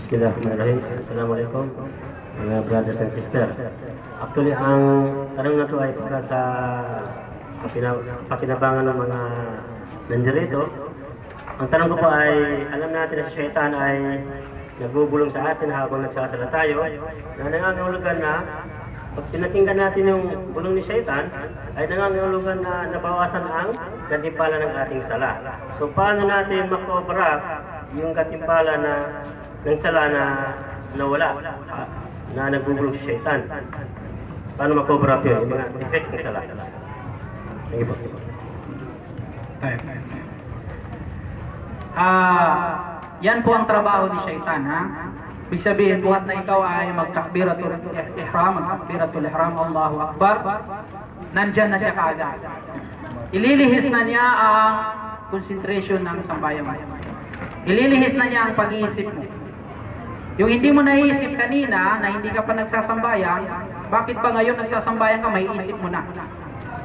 Bismillahirrahmanirrahim. Assalamualaikum mga brothers and sisters. Actually, ang tanong na ito ay para sa pakinabangan ng mga nandirito. Ang tanong ko po ay, alam natin na si Shaitan ay nagbubulong sa atin habang nagsasala tayo, na nangangahulugan na pag pinakinggan natin yung bulong ni Shaitan, ay nangangahulugan na nabawasan ang gantimpala ng ating sala. So paano natin makobra yung gantimpala na ng sala na nawala, na nagbubulong si Shaitan? Paano makobra yun, yung mga effect ng sala? Thank you po. Yan po ang trabaho ni Shaitan, ha? Ibig sabihin, buhat na ikaw ay magtakbiratul ihram, Allahu Akbar, nandyan na siya kaagad. Ililihis na niya ang concentration ng sambayan mo. Ililihis na niya ang pag-iisip mo. Yung hindi mo naiisip kanina, na hindi ka pa nagsasambayan, bakit pa ngayon nagsasambayan ka, may isip mo na.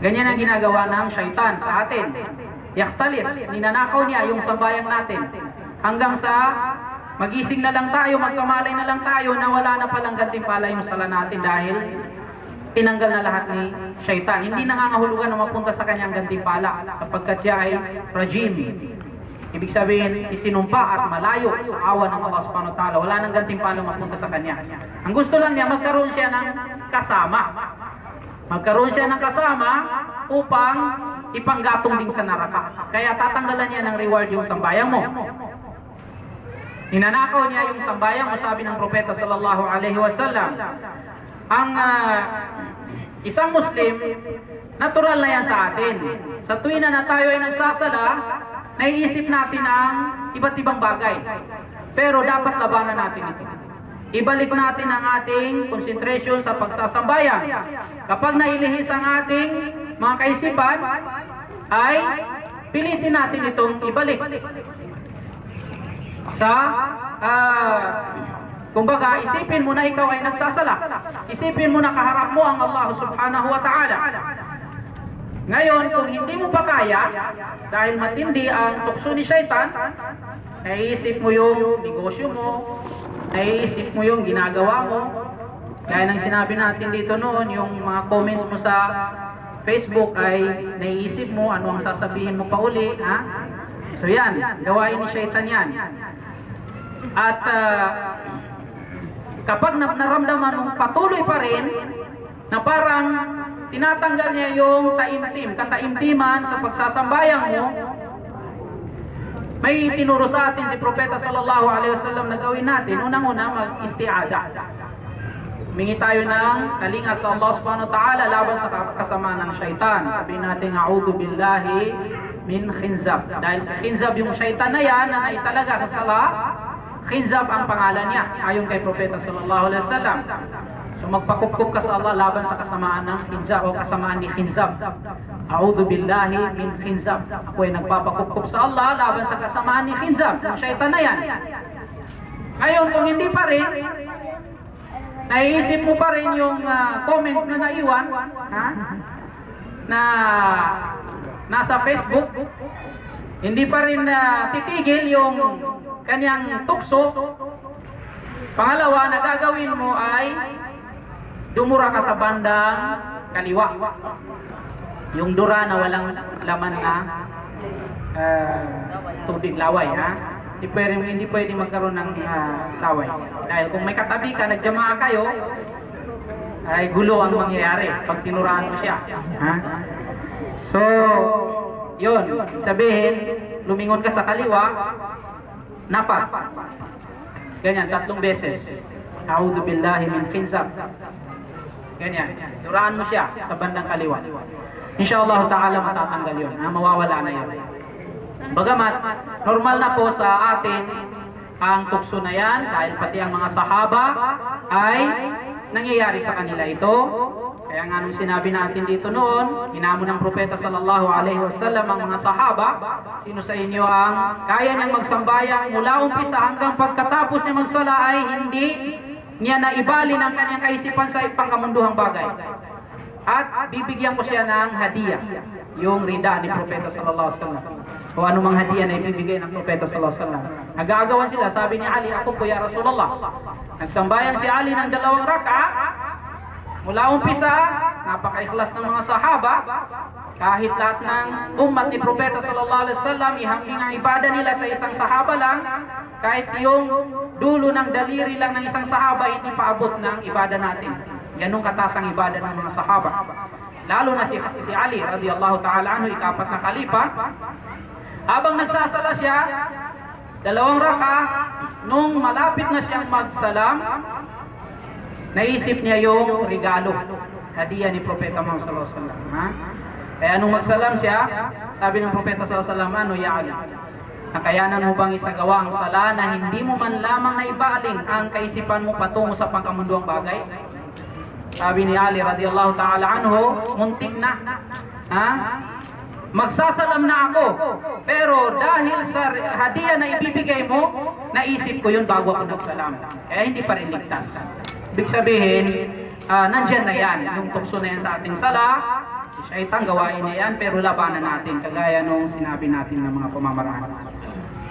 Ganyan ang ginagawa ng Shaitan sa atin. Yaktalis, ninanakaw niya yung sambayan natin. Hanggang sa magising na lang tayo, magkamalay na lang tayo na wala na palang gantimpala yung sala natin dahil tinanggal na lahat ni Shaitan. Hindi nangangahulugan na mapunta sa kanyang gantimpala sapagkat siya ay rajim. Ibig sabihin, isinumpa at malayo sa awa ng Allah subhanahu wa ta'ala. Wala nang gantimpala mapunta sa kanya. Ang gusto lang niya, magkaroon siya ng kasama. Magkaroon siya ng kasama upang ipanggatong din sa neraka. Kaya tatanggalan niya ng reward yung sambayang mo. Ninanakaw niya yung sambayang mo, sabi ng propeta sallallahu alaihi wasallam. Ang isang Muslim, natural na yan sa atin. Sa tuwing na tayo ay nagsasala, naiisip natin ang iba't ibang bagay. Pero dapat labanan natin ito. Ibalik natin ang ating concentration sa pagsasambayan. Kapag nailihis ang ating mga kaisipan, ay pilitin natin itong ibalik. Kumbaga, isipin mo na ikaw ay nagsasala. Isipin mo na kaharap mo ang Allah subhanahu wa ta'ala. Ngayon, kung hindi mo pa kaya, dahil matindi ang tukso ni Shaitan, naiisip mo yung negosyo mo, naiisip mo yung ginagawa mo. Gaya ng sinabi natin dito noon, yung mga comments mo sa Facebook ay naiisip mo ano ang sasabihin mo pa uli, ha? So yan, gawain ni Shaitan yan. At kapag naramdaman mong patuloy pa rin, na parang tinatanggal niya yung kataimtiman sa pagsasambayang mo, may tinuro sa atin si Propeta sallallahu alaihi wasallam na gawin natin. Unang-una, mag-isti'ada. Humingi tayo ng kalinga sa Allah subhanahu wa ta'ala laban sa kasamaan ng Shaitan. Sabihin natin, a'udhu billahi min khinzab. Dahil sa khinzab yung Shaitan na yan, na naitalaga sa sala, khinzab ang pangalan niya, ayon kay Propeta sallallahu alaihi wasallam. So magpakupkup ka sa Allah laban sa kasamaan ng khinzab o kasamaan ni khinzab. A'udhu billahi min khinzab. Ako ay nagpapakupkup sa Allah laban sa kasamaan ni khinzab, yung Shaitan na yan. Ngayon, kung hindi pa rin, naiisip mo pa rin yung comments na naiwan, ha? Na nasa Facebook, hindi pa rin titigil yung kanyang tukso. Pangalawa, na gagawin mo ay dumura ka sa bandang kaliwa. Yung dura na walang laman na tubig, laway, ha? Hindi pwede magkaroon ng laway. Dahil kung may katabi ka, nagjamaa kayo, ay gulo ang mangyayari pag tinuraan mo siya. Ha? So, yun. Sabihin, lumingon ka sa kaliwa, napa. Ganyan, 3 beses. A'udhu billahi min khinzab. Ganyan. Duraan mo siya sa bandang kaliwa. Insyaallah ta'ala matatanggal yun. Mawawala na yun. Bagamat, normal na po sa atin ang tukso na yan dahil pati ang mga sahaba ay nangyayari sa kanila ito. Kaya nga nung sinabi natin dito noon, hinamon ng propeta sallallahu alaihi wasallam ang mga sahaba, sino sa inyo ang kaya niyang magsambayang mula umpisa hanggang pagkatapos niya magsala ay hindi niya naibali ng kanyang kaisipan sa pangkamunduhang bagay. At bibigyan ko siya ng hadiah, yung rida ni propeta sallallahu alaihi wasallam. o anumang hadiah na ibibigay ng Propeta sallallahu alaihi wasallam. Nag-aagawan sila, sabi ni Ali, ako po ya Rasulullah. Nagsambayan si Ali ng 2 raka. Mula umpisa, napaka-ikhlas ng mga sahaba. Kahit lahat ng umat ni Propeta sallallahu alaihi wasallam ihambing ang ibada nila sa isang sahaba lang, kahit yung dulo ng daliri lang ng isang sahaba hindi paabot ng ibada natin. Ganun kataas ang ibada ng mga sahaba. Lalo na si Ali radhiyallahu ta'ala anhu, ikapat na khalifa. Habang nagsasala siya, 2 raka, nung malapit na siyang magsalam, naisip niya yung regalo, hadiah ni Propeta Muhammad sallallahu alaihi wasallam. Kaya nung magsalam siya, sabi ng Propeta sallallahu alaihi wasallam, ano ya Ali, nakayanan mo bang isagawa ang sala na hindi mo man lamang naibaling ang kaisipan mo patungo sa pangkamunduang bagay? Sabi ni Ali radhiyallahu ta'ala anhu, muntik na. Magsasalam na ako, pero dahil sa hadiah na ibibigay mo, naisip ko yun bago ako nagsalam. Kaya hindi pa rin ligtas. Ibig sabihin, nandyan na yan. Yung tukso na yan sa ating sala, si Shaitan gawain na yan, pero labanan natin, kagaya nung sinabi natin ng mga pamamaraan.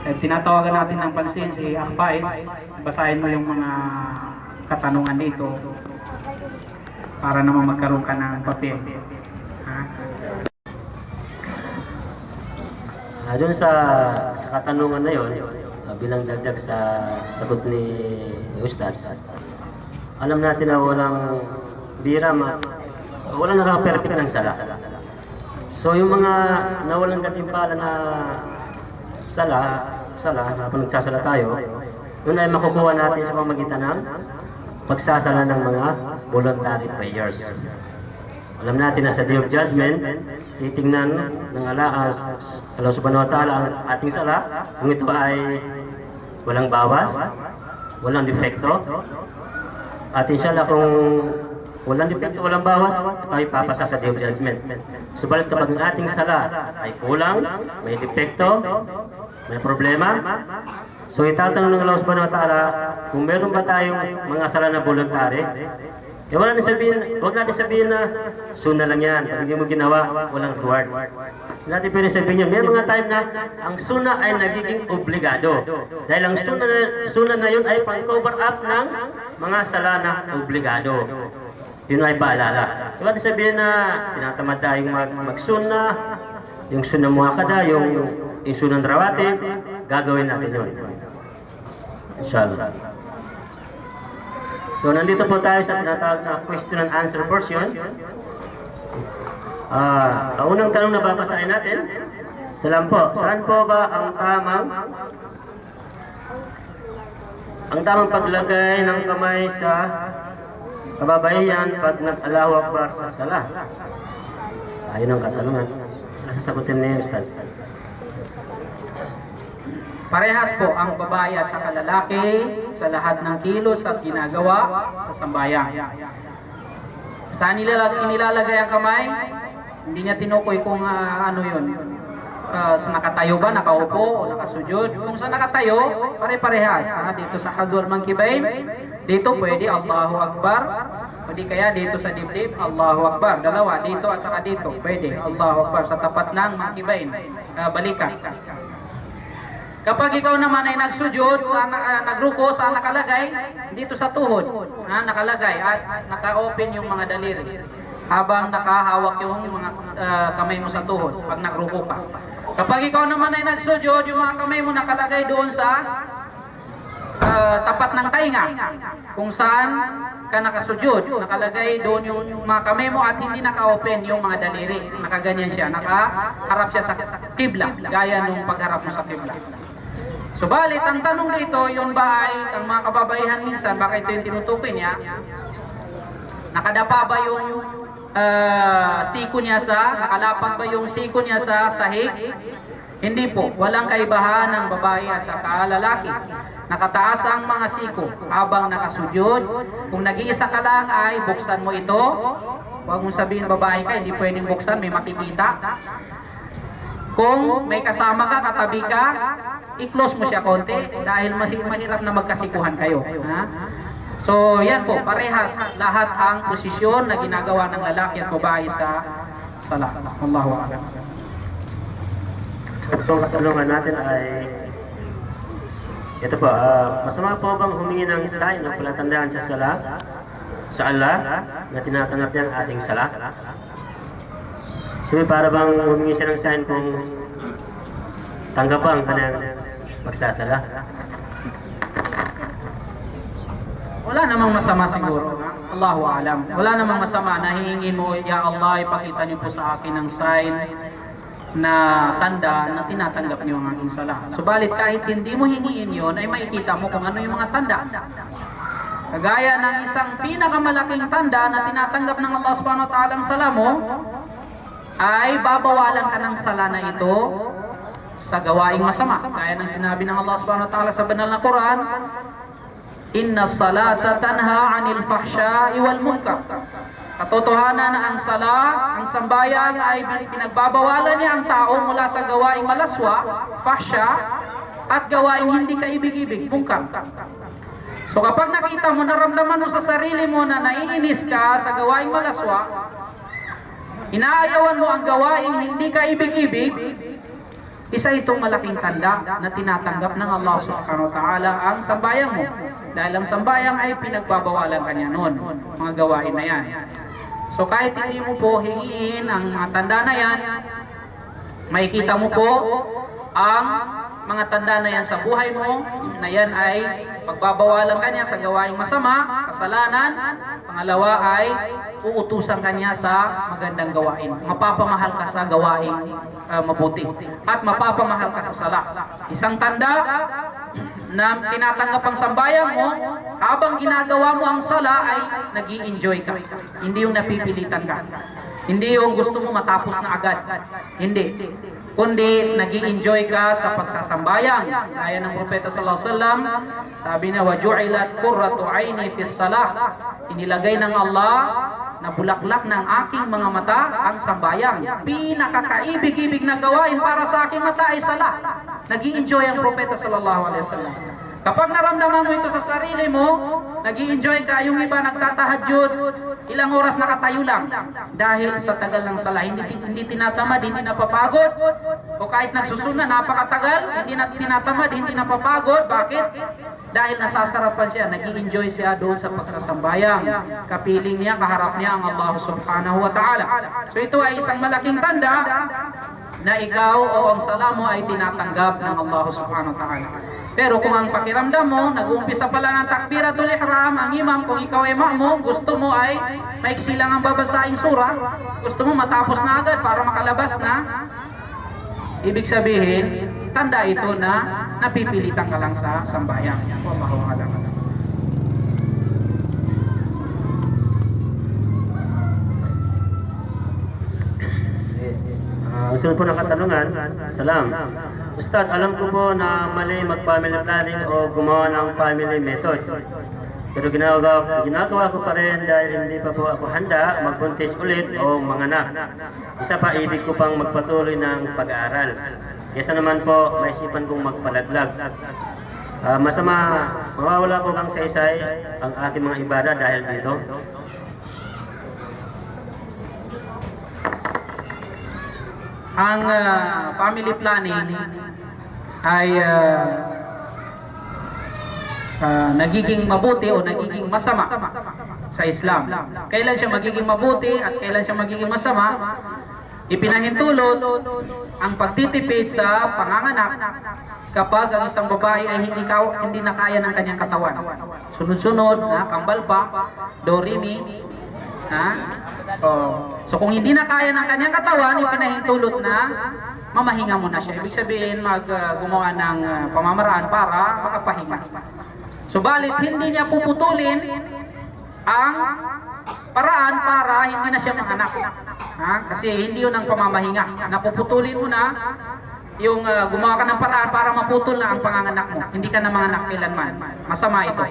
At tinatawagan natin ng pansin si Akbais, basahin mo yung mga katanungan dito para naman magkaroon ka ng papel. Doon sa katanungan na yon, bilang dagdag sa sagot ni Ustaz, alam natin na walang walang naka-perfect ng sala. So yung mga nawalang gatimpala na sala habang nagsasala tayo, yun ay makukuha natin sa pamamagitan ng pagsasala ng mga voluntary prayers. Alam natin na sa Day of Judgment, titingnan ng Allah subhanahu wa ta'ala ang ating sala, kung ito ay walang bawas, walang defekto, at inshallah kung walang defekto, walang bawas, ito ay papasa sa Day of Judgment. Subalit kapag ang ating sala ay kulang, may defekto, may problema, so itatanong ng Allah subhanahu wa ta'ala, kung meron ba tayong mga sala na voluntary, huwag natin sabihin na sunna lang yan. Pag hindi mo ginawa, walang reward. Natin pwede sabihin yan. May mga time na ang sunna ay nagiging obligado. Dahil ang sunna na yun ay pang-cover up ng mga sala na obligado. Yun ay paalala. Huwag natin sabihin na tinatamad tayong mag-sunna, yung sunna muakada, yung sunna rawatib, gagawin natin yun. Inshallah. So, nandito po tayo sa tinatawag na question and answer portion. Ang unang tanong na babasahin natin, saan po ba ang tamang paglagay ng kamay sa kababayan pag nag-Allahu Akbar sa sala? Ayun ang katanungan. Sasagutin niya yung Ustaz. Parehas po ang babae at saka lalaki sa lahat ng kilos at ginagawa sa sambayan. Saan inilalagay ang kamay? Hindi niya tinukoy kung ano yun. Sa nakatayo ba, nakaupo o nakasujud. Kung sa nakatayo, pare-parehas. Dito sa Hadwal Mankibain, dito pwede Allahu Akbar. Pwede kaya dito sa dibdib, Allahu Akbar. Dalawa, dito at saka dito. Pwede Allahu Akbar sa tapat ng Mankibain. Balikan. Kapag ikaw naman ay nagsujud, nagruko, saan nakalagay? Dito sa tuhod, nakalagay at naka-open yung mga daliri. Habang nakahawak yung mga kamay mo sa tuhod, pag nagruko ka. Kapag ikaw naman ay nagsujud, yung mga kamay mo nakalagay doon sa tapat ng tainga. Kung saan ka nakasujud, nakalagay doon yung mga kamay mo at hindi naka-open yung mga daliri. Nakaganyan siya, nakaharap siya sa kibla, gaya nung pagharap mo sa kibla. Subalit, ang tanong dito, yun ba ay, ang mga kababaihan minsan, baka ito yung tinutukoy niya, nakadapa ba yung siko niya nakalapag ba yung siko niya sa sahig? Hindi po, walang kaibahan ng babae at saka lalaki. Nakataas ang mga siko habang nakasujud. Kung nag-iisa ka lang ay buksan mo ito. Huwag mong sabihin babae ka, hindi pwedeng buksan, may makikita. Kung may kasama ka, katabi ka, i-close mo siya konti dahil mahirap na magkasikuhan kayo. So, yan po, parehas lahat ang posisyon na ginagawa ng lalaki at babae sa sala. Allahu a'lam. Itong katulungan natin ay ito po, masama po bang humingi ng sign o palatandaan sa sala sa Allah na tinatanggap niya ang ating sala? Sabi para bang humingi siya ng sign kung tanggap ba ang kanyang magsasala? Wala namang masama siguro. Allahu alam. Wala namang masama na hihingin mo, Ya Allah, ipakita niyo po sa akin ng sign na tanda na tinatanggap niyo ang aking sala. Subalit kahit hindi mo hingiin yon, ay makikita mo kung ano yung mga tanda. Kagaya ng isang pinakamalaking tanda na tinatanggap ng Allah subhanahu wa ta'ala ang sala mo, ay babawalan ka ng sala na ito sa gawaing masama. Gaya ng sinabi ng Allah subhanahu wa ta'ala sa banal na Quran, Inna salata tanha anil fahsya'i wal munkar. Katotohanan na ang sala, ang sambayan ay pinagbabawalan niya ang tao mula sa gawaing malaswa, fahsya, at gawaing hindi kaibig-ibig, munkar. So kapag nakita mo, naramdaman mo sa sarili mo na naiinis ka sa gawaing malaswa, inaayawan mo ang gawaing hindi kaibig-ibig, isa itong malaking tanda na tinatanggap ng Allah subhanahu wa ta'ala ang sambayang mo. Dahil ang sambayang ay pinagbabawalan kanya noon, mga gawain na yan. So kahit hindi mo po hingiin ang mga tanda na yan, makikita mo po ang mga tanda na yan sa buhay mo, na yan ay pagbabawalan kanya sa gawaing masama, kasalanan. Pangalawa ay uutusan kanya sa magandang gawain. Mapapamahal ka sa gawaing mabuti. At mapapamahal ka sa sala. Isang tanda na tinatanggap ang sambayan mo, habang ginagawa mo ang sala ay nag-i-enjoy ka. Hindi yung napipilitan ka. Hindi yung gusto mo matapos na agad. Hindi. Kundi nag-i-enjoy ka sa pagsasambayang. Gaya ng Propeta sallallahu alaihi wasallam, sabi na, "Waju'ilat qurratu 'aini fis salah." Inilagay ng Allah na bulaklak ng aking mga mata ang sambayang. Pinakakaibig-ibig na gawain para sa aking mata ay sala. Nag-i-enjoy ang Propeta sallallahu alaihi wasallam. Kapag naramdaman mo ito sa sarili mo, nag-i-enjoy ka, yung iba nagtatahajjud, ilang oras nakatayo lang. Dahil sa tagal ng sala, hindi tinatamad, hindi napapagod. O kahit nagsusuna, napakatagal, hindi na tinatamad, hindi napapagod. Bakit? Dahil nasasarapan siya, nag-i-enjoy siya doon sa pagsasambayang. Kapiling niya, kaharap niya ang Allah subhanahu wa ta'ala. So ito ay isang malaking tanda na ikaw o ang sala mo ay tinatanggap ng Allah subhanahu wa ta'ala. Pero kung ang pakiramdam mo, nag-uumpisa pala ng takbiratul ihram, ang imam, kung ikaw ay ma'mum, gusto mo ay maiksi lang ang babasaing sura, gusto mo matapos na agad para makalabas na, ibig sabihin, tanda ito na napipilitan ka lang sa sambayan. Wallahu a'lam. Sunod po ng katanungan, salam. Ustad, alam ko po na mali mag-family planning o gumawa ng family method. Pero ginagawa ko pa rin dahil hindi pa po ako handa magbuntis ulit o manganak. Isa pa, ibig ko pang magpatuloy ng pag-aaral. Kesa naman po, maisipan kong magpalaglag. Mawawala po bang saysay ang ating mga ibadah dahil dito? Ang family planning ay nagiging mabuti o nagiging masama sa Islam. Kailan siya magiging mabuti at kailan siya magiging masama? Ipinahintulot ang pagtitipid sa panganganak kapag ang isang babae ay hindi na kaya ng kanyang katawan. Sunod-sunod, kambal pa, dorimi, So kung hindi na kaya ng kanyang katawan, ipinahintulot na mamahinga muna siya. Ibig sabihin, gumawa ng pamamaraan para makapahinga. Subalit, hindi niya puputulin ang paraan para hindi na siya manganak. Kasi hindi yun ang pamamahinga. Napuputulin mo na yung gumawa ka ng paraan para maputol na ang panganganak mo. Hindi ka na manganak kailanman. Masama ito.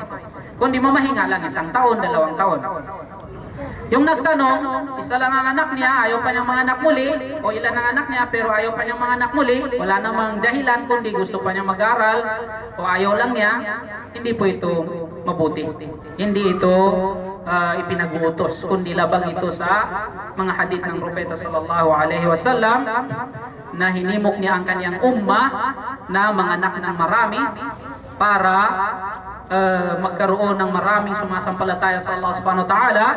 Kundi mamahinga lang 1 taon, 2 taon. Yung nagtanong, isa lang ang anak niya, ayaw pa niyang mga anak muli, o ilan ang anak niya pero ayaw pa niyang mga anak muli, wala namang dahilan kundi gusto pa niyang mag-aral, o ayaw lang niya, hindi po ito mabuti. Hindi ito ipinag-uutos, kundi labag ito sa mga hadith ng Propeta sallallahu alaihi wasallam na hinimok niya ang kanyang ummah na manganak ng marami para magkaroon ng maraming sumasampalataya sa Allah subhanahu wa ta'ala,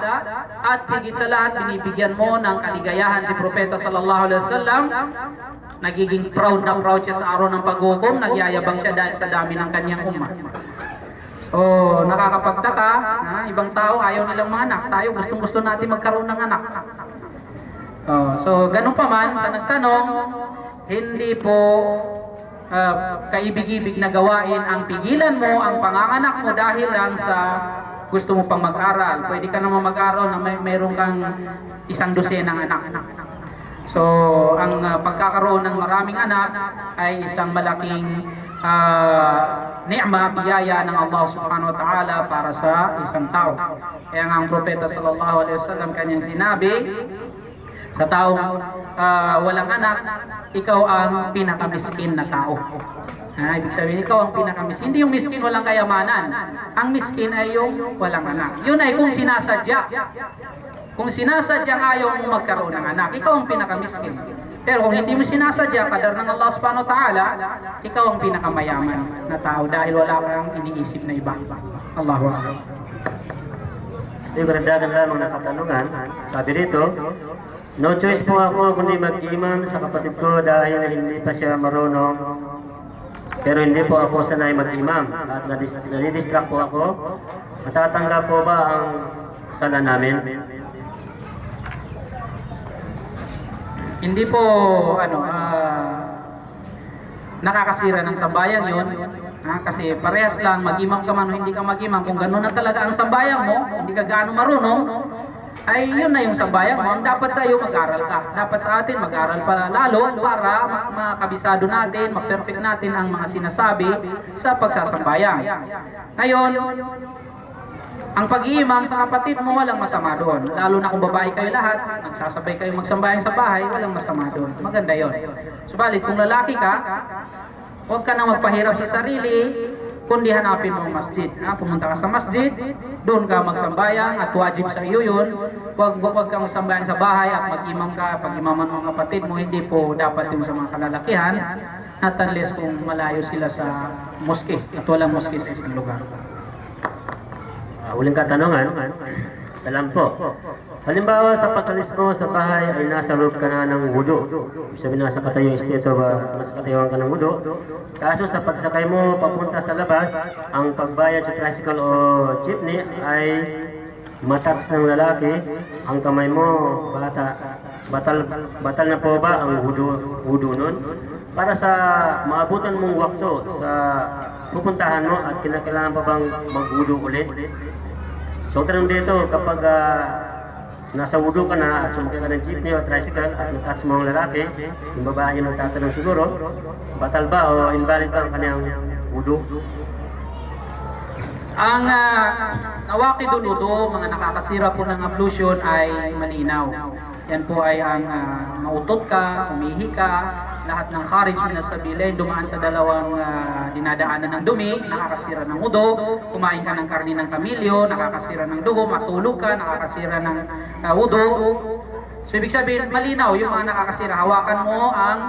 at higit sa lahat binibigyan mo ng kaligayahan si Propeta sallallahu alaihi wasallam. Nagiging proud na proud siya sa araw ng paghukom, nagyayabang siya dahil sa dami ng kanyang ummah. So, nakakapagtaka, ibang tao ayaw nilang manganak, tayo gustong-gusto natin magkaroon ng anak. So, ganun pa man, sa nagtanong, hindi po kaibig-ibig na gawain ang pigilan mo ang panganganak mo dahil lang sa gusto mo pang mag-aral. Pwede ka naman mag-aral na mayroon kang 100 anak. So, ang pagkakaroon ng maraming anak ay isang malaking ni'ma, biyaya ng Allah subhanahu wa ta'ala para sa isang tao. Kaya nga ang Propeta sallallahu alaihi wasallam kanyang sinabi, sa taong walang anak, ikaw ang pinakamiskin na tao. Ibig sabihin, ikaw ang pinakamiskin. Hindi yung miskin walang kayamanan. Ang miskin ay yung walang anak. Yun ay kung sinasadya. Kung sinasadyang ayaw mo magkaroon ng anak, ikaw ang pinakamiskin. Pero kung hindi mo sinasadya, kadar ng Allah subhanahu wa ta'ala, ikaw ang pinakamayaman na tao dahil wala kang iniisip na iba. Allahu Akbar. Yung karagdagan lamang na katanungan, sabi rito, no choice po ako kundi mag-imam sa kapatid ko dahil hindi pa siya marunong. Pero hindi po ako sanay mag-imam at nadidistract po ako. Matatanggap po ba ang sala namin? Hindi po nakakasira ng sambayan yun. Kasi parehas lang, mag-imam ka man o hindi ka mag-imam, kung gano'n na talaga ang sambayan mo, hindi ka gaano marunong, ay yun na yung sambayan mo. Ang dapat sa iyo, mag-aral ka. Dapat sa atin, mag-aral pa lalo para makabisado natin, ma-perfect natin ang mga sinasabi sa pagsasambayan. Ngayon, ang pag-iimam sa kapatid mo, walang masama doon. Lalo na kung babae kayo lahat, nagsasabay kayo magsambayan sa bahay, walang masama doon. Maganda yon. Subalit, kung lalaki ka, huwag ka na magpahirap sa sarili, kundi hanapin mo ang masjid. Pumunta ka sa masjid, doon ka magsambayan at wajib sa iyo yun. Huwag ka magsambayan sa bahay at mag-imam ka, pag-imaman mo ang kapatid mo, hindi po dapat yung sa mga kalalakihan, at unless kung malayo sila sa moske at walang moske sa isang lugar. Uling katanungan, salam po. Halimbawa sa pagkalis mo sa bahay ay nasa loob ka na ng wudu. Sabi nasa katayong estado ba, nasa katayuan ka ng wudu. Kaso sa pagsakay mo papunta sa labas, ang pagbayad sa tricycle o jeepney ay matats ng lalaki. Ang kamay mo, batal na po ba ang wudu nun? Para sa maabutan mong wakto sa pupuntahan mo at kinakailangan pa bang mag-wudu ulit? So tanong dito, kapag nasa wudu ka na at sumakay ka ng jeepney o tricycle at natats mo ang lalaki, yung babae yung nagtatanong siguro, batal ba o invalid ba ang kanyang wudu? Ang nawakidul wudu, mga nakakasira po ng ablution ay malinaw. Yan po ay ang mautot ka, umihi ka, lahat ng kharij na sabilin, dumaan sa dalawang dinadaanan ng dumi, nakakasira ng wudu, kumain ka ng karni ng kamilyo, nakakasira ng dugo, matulog ka, nakakasira ng wudu. So ibig sabihin, malinaw yung mga nakakasira. Hawakan mo ang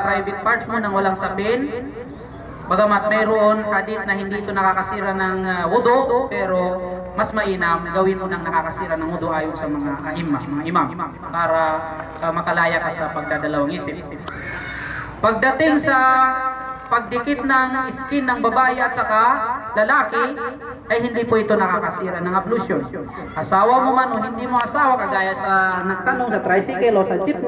private parts mo nang walang sapin. Bagamat mayroon hadith na hindi ito nakakasira ng wudu, pero mas mainam gawin mo ng nakakasira ng wudu ayon sa mga imam, para makalaya ka sa pagdadalawang isip. Pagdating sa pagdikit ng skin ng babae at saka lalaki, ay hindi po ito nakakasira ng ablution. Asawa mo man o hindi mo asawa, kagaya sa nagtanong sa tricycle o sa jeepney,